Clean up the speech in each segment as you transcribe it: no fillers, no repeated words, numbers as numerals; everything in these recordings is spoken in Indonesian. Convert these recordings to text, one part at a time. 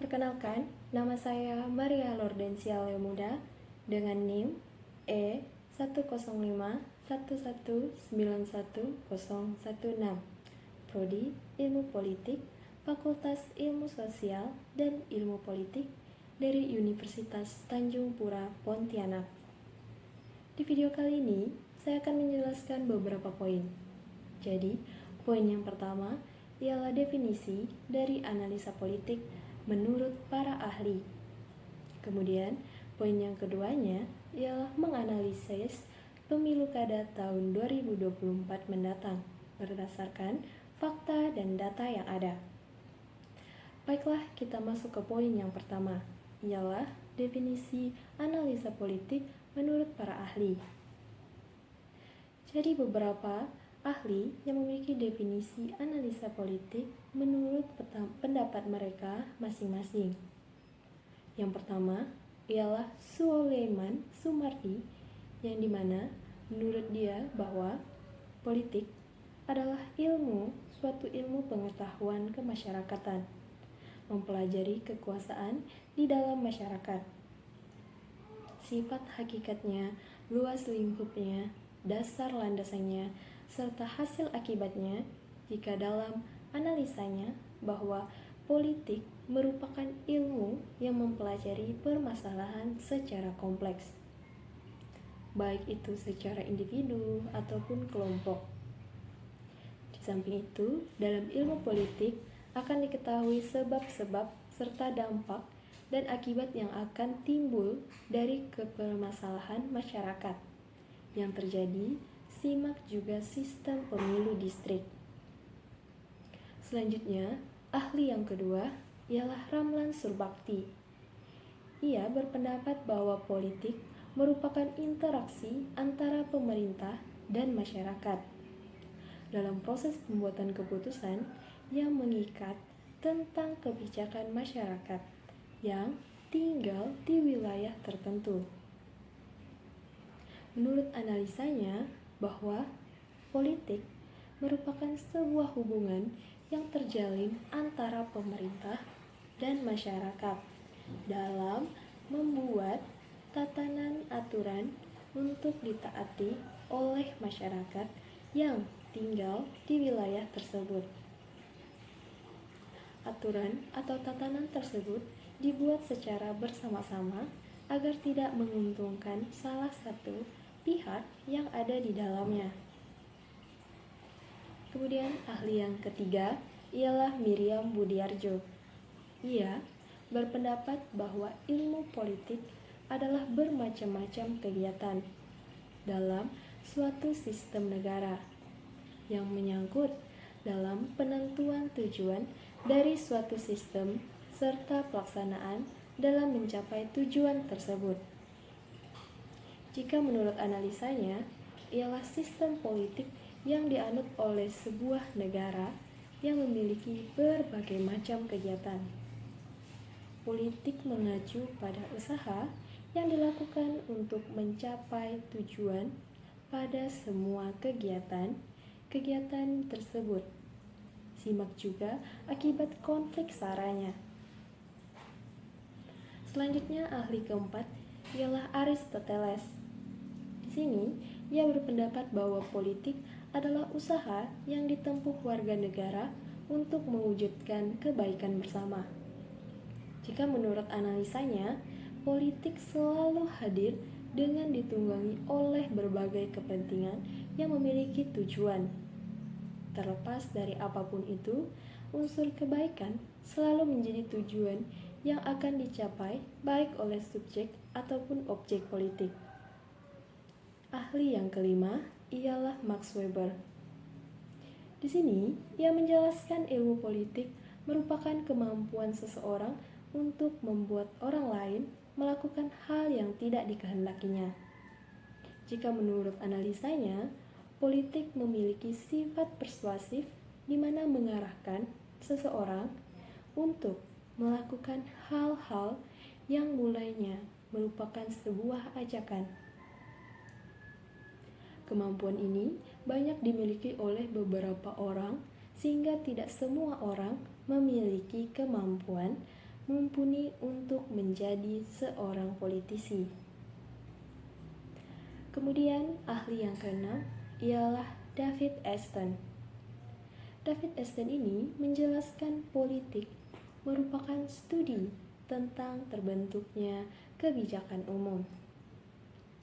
Perkenalkan, nama saya Maria Lordensia Lemuda dengan NIM E10511911016, Prodi Ilmu Politik, Fakultas Ilmu Sosial dan Ilmu Politik dari Universitas Tanjung Pura, Pontianak. Di video kali ini, saya akan menjelaskan beberapa poin. Jadi, poin yang pertama ialah definisi dari analisa politik menurut para ahli. Kemudian, poin yang keduanya ialah menganalisis pemilu kada tahun 2024 mendatang berdasarkan fakta dan data yang ada. Baiklah, kita masuk ke poin yang pertama, ialah definisi analisa politik menurut para ahli. Jadi beberapa ahli yang memiliki definisi analisa politik menurut pendapat mereka masing-masing. Yang pertama ialah Sulaiman Sumardi, yang dimana menurut dia bahwa politik adalah suatu ilmu pengetahuan kemasyarakatan, mempelajari kekuasaan di dalam masyarakat, sifat hakikatnya, luas lingkupnya, dasar landasannya, serta hasil akibatnya jika dalam analisanya bahwa politik merupakan ilmu yang mempelajari permasalahan secara kompleks, baik itu secara individu ataupun kelompok. Di samping itu, dalam ilmu politik akan diketahui sebab-sebab serta dampak dan akibat yang akan timbul dari permasalahan masyarakat yang terjadi. Simak juga sistem pemilu distrik. Selanjutnya, ahli yang kedua ialah Ramlan Surbakti. Ia berpendapat bahwa politik merupakan interaksi antara pemerintah dan masyarakat dalam proses pembuatan keputusan yang mengikat tentang kebijakan masyarakat yang tinggal di wilayah tertentu. Menurut analisanya, bahwa politik merupakan sebuah hubungan yang terjalin antara pemerintah dan masyarakat dalam membuat tatanan aturan untuk ditaati oleh masyarakat yang tinggal di wilayah tersebut. Aturan atau tatanan tersebut dibuat secara bersama-sama agar tidak menguntungkan salah satu pihak yang ada di dalamnya. Kemudian ahli yang ketiga ialah Miriam Budiarjo. Ia berpendapat bahwa ilmu politik adalah bermacam-macam kegiatan dalam suatu sistem negara yang menyangkut dalam penentuan tujuan dari suatu sistem serta pelaksanaan dalam mencapai tujuan tersebut. Jika menurut analisanya, ialah sistem politik yang dianut oleh sebuah negara yang memiliki berbagai macam kegiatan. Politik mengacu pada usaha yang dilakukan untuk mencapai tujuan pada semua kegiatan tersebut. Simak juga akibat konflik saranya. Selanjutnya ahli keempat ialah Aristoteles. Di sini, ia berpendapat bahwa politik adalah usaha yang ditempuh warga negara untuk mewujudkan kebaikan bersama. Jika menurut analisanya, politik selalu hadir dengan ditunggangi oleh berbagai kepentingan yang memiliki tujuan. Terlepas dari apapun itu, unsur kebaikan selalu menjadi tujuan yang akan dicapai baik oleh subjek ataupun objek politik. Ahli yang kelima ialah Max Weber. Di sini, ia menjelaskan ilmu politik merupakan kemampuan seseorang untuk membuat orang lain melakukan hal yang tidak dikehendakinya. Jika menurut analisanya, politik memiliki sifat persuasif di mana mengarahkan seseorang untuk melakukan hal-hal yang mulainya merupakan sebuah ajakan. Kemampuan ini banyak dimiliki oleh beberapa orang, sehingga tidak semua orang memiliki kemampuan mumpuni untuk menjadi seorang politisi. Kemudian, ahli yang keenam ialah David Aston. David Aston ini menjelaskan politik merupakan studi tentang terbentuknya kebijakan umum.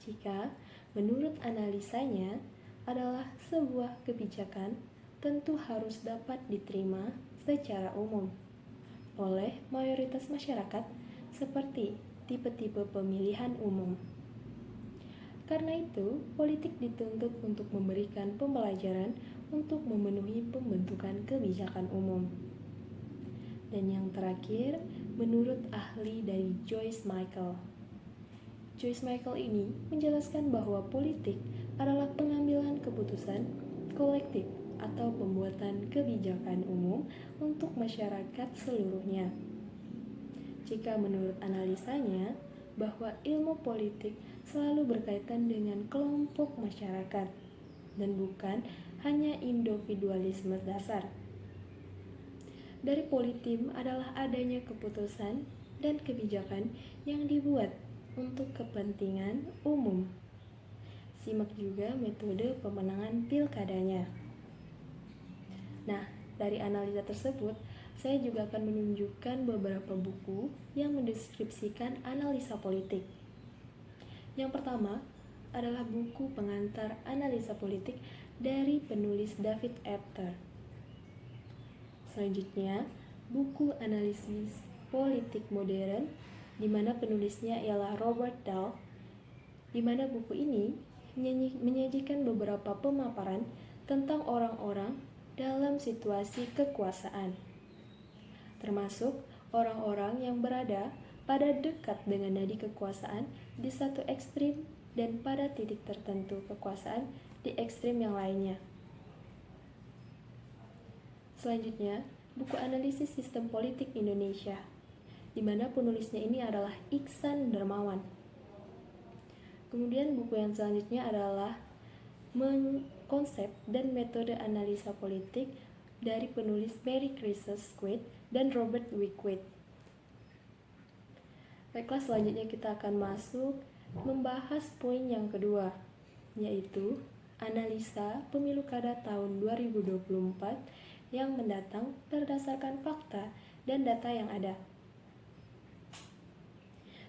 Jika menurut analisanya adalah sebuah kebijakan tentu harus dapat diterima secara umum oleh mayoritas masyarakat seperti tipe-tipe pemilihan umum. Karena itu, politik dituntut untuk memberikan pembelajaran untuk memenuhi pembentukan kebijakan umum. Dan yang terakhir, menurut ahli dari Joyce Michael. Joyce Michael ini menjelaskan bahwa politik adalah pengambilan keputusan kolektif atau pembuatan kebijakan umum untuk masyarakat seluruhnya. Jika menurut analisanya, bahwa ilmu politik selalu berkaitan dengan kelompok masyarakat dan bukan hanya individualisme dasar. Dari politik adalah adanya keputusan dan kebijakan yang dibuat untuk kepentingan umum. Simak juga metode pemenangan pilkadanya. Nah, dari analisa tersebut, saya juga akan menunjukkan beberapa buku yang mendeskripsikan analisa politik. Yang pertama adalah buku pengantar analisa politik dari penulis David Apter. Selanjutnya, buku analisis politik modern, di mana penulisnya ialah Robert Dahl, di mana buku ini menyajikan beberapa pemaparan tentang orang-orang dalam situasi kekuasaan, termasuk orang-orang yang berada pada dekat dengan nadi kekuasaan di satu ekstrim dan pada titik tertentu kekuasaan di ekstrim yang lainnya. Selanjutnya, buku analisis sistem politik Indonesia, di mana penulisnya ini adalah Iksan Darmawan. Kemudian buku yang selanjutnya adalah Konsep dan Metode Analisa Politik dari penulis Mary Chrysos Squid dan Robert Wickwitt. Baiklah, selanjutnya kita akan masuk membahas poin yang kedua, yaitu analisa pemilu kada tahun 2024 yang mendatang berdasarkan fakta dan data yang ada.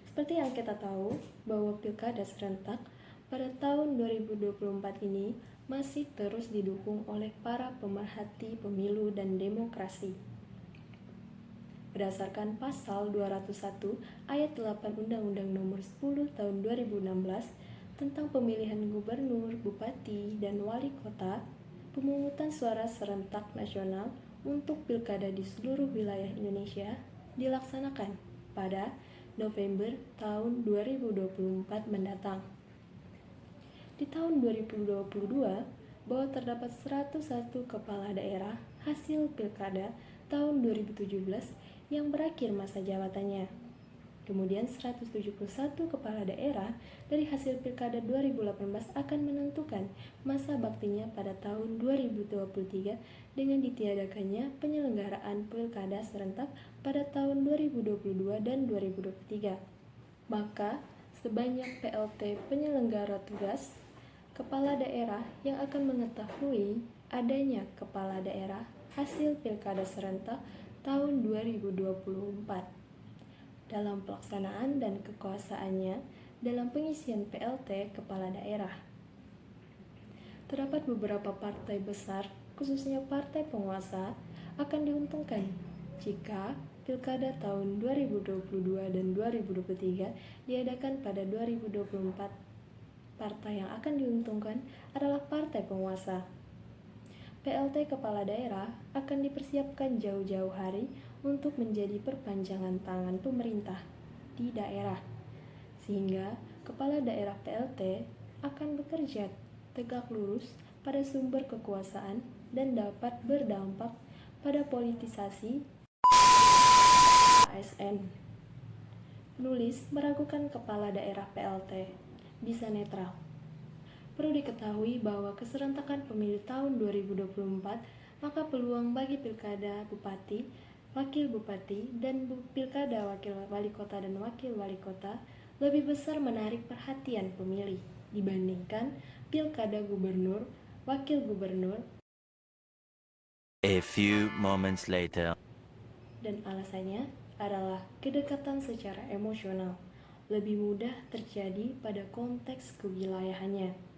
Seperti yang kita tahu, bahwa pilkada serentak pada tahun 2024 ini masih terus didukung oleh para pemerhati pemilu dan demokrasi. Berdasarkan pasal 201 ayat 8 Undang-Undang Nomor 10 Tahun 2016 tentang pemilihan gubernur, bupati, dan wali kota, pemungutan suara serentak nasional untuk pilkada di seluruh wilayah Indonesia dilaksanakan pada November tahun 2024 mendatang. Di tahun 2022, bahwa terdapat 101 kepala daerah hasil pilkada tahun 2017 yang berakhir masa jabatannya. Kemudian 171 kepala daerah dari hasil pilkada 2018 akan menentukan masa baktinya pada tahun 2023 dengan ditiadakannya penyelenggaraan pilkada serentak pada tahun 2022 dan 2023. Maka sebanyak PLT penyelenggara tugas kepala daerah yang akan mengetahui adanya kepala daerah hasil pilkada serentak tahun 2024 dalam pelaksanaan dan kekuasaannya dalam pengisian PLT kepala daerah. Terdapat beberapa partai besar, khususnya partai penguasa, akan diuntungkan jika pilkada tahun 2022 dan 2023 diadakan pada 2024. Partai yang akan diuntungkan adalah partai penguasa. PLT kepala daerah akan dipersiapkan jauh-jauh hari untuk menjadi perpanjangan tangan pemerintah di daerah, sehingga kepala daerah PLT akan bekerja tegak lurus pada sumber kekuasaan dan dapat berdampak pada politisasi ASN. Penulis meragukan kepala daerah PLT bisa netral. Perlu diketahui bahwa keserentakan pemilu tahun 2024, maka peluang bagi pilkada bupati, wakil bupati, dan pilkada wakil wali kota dan wakil wali kota lebih besar menarik perhatian pemilih dibandingkan pilkada gubernur, wakil gubernur, A few moments later. dan alasannya adalah kedekatan secara emosional lebih mudah terjadi pada konteks kewilayahannya.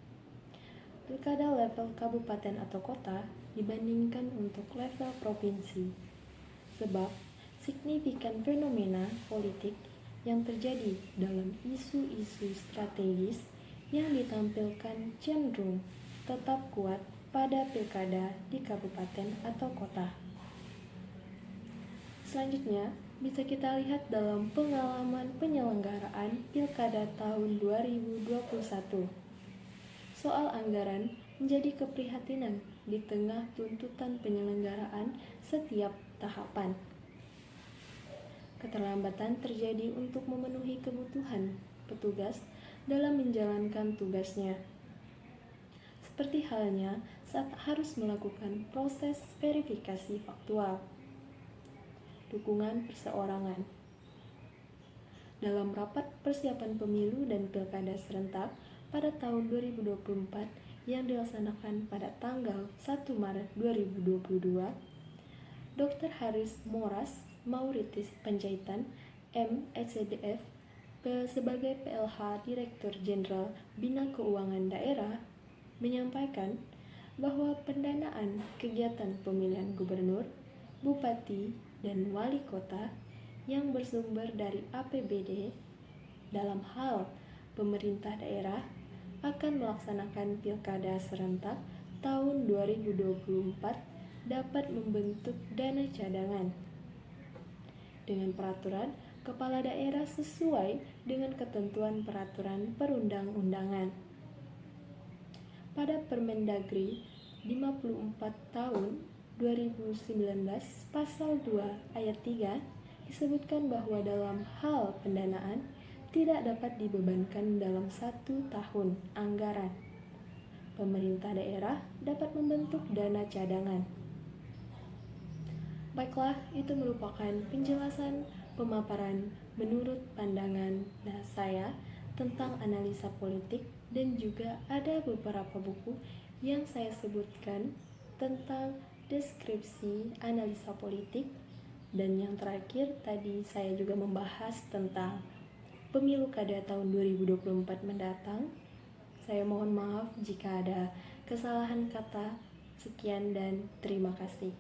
Pilkada level kabupaten atau kota dibandingkan untuk level provinsi, sebab signifikan fenomena politik yang terjadi dalam isu-isu strategis yang ditampilkan cenderung tetap kuat pada pilkada di kabupaten atau kota. Selanjutnya, bisa kita lihat dalam pengalaman penyelenggaraan pilkada tahun 2021. Soal anggaran menjadi keprihatinan di tengah tuntutan penyelenggaraan setiap tahapan. Keterlambatan terjadi untuk memenuhi kebutuhan petugas dalam menjalankan tugasnya. Seperti halnya saat harus melakukan proses verifikasi faktual, dukungan perseorangan. Dalam rapat persiapan pemilu dan pilkada serentak pada tahun 2024 yang dilaksanakan pada tanggal 1 Maret 2022, Dr. Haris Moras Mauritis Panjaitan, M.Scdf, sebagai PLH Direktur Jenderal Bina Keuangan Daerah, menyampaikan bahwa pendanaan kegiatan pemilihan gubernur, bupati, dan wali kota yang bersumber dari APBD dalam hal pemerintah daerah akan melaksanakan pilkada serentak tahun 2024 dapat membentuk dana cadangan dengan peraturan kepala daerah sesuai dengan ketentuan peraturan perundang-undangan. Pada Permendagri 54 tahun 2019 pasal 2 ayat 3 disebutkan bahwa dalam hal pendanaan tidak dapat dibebankan dalam 1 tahun anggaran. Pemerintah daerah dapat membentuk dana cadangan. Baiklah, itu merupakan penjelasan pemaparan menurut pandangan saya tentang analisa politik, dan juga ada beberapa buku yang saya sebutkan tentang deskripsi analisa politik. Dan yang terakhir tadi saya juga membahas tentang pemilu kada tahun 2024 mendatang. Saya mohon maaf jika ada kesalahan kata. Sekian dan terima kasih.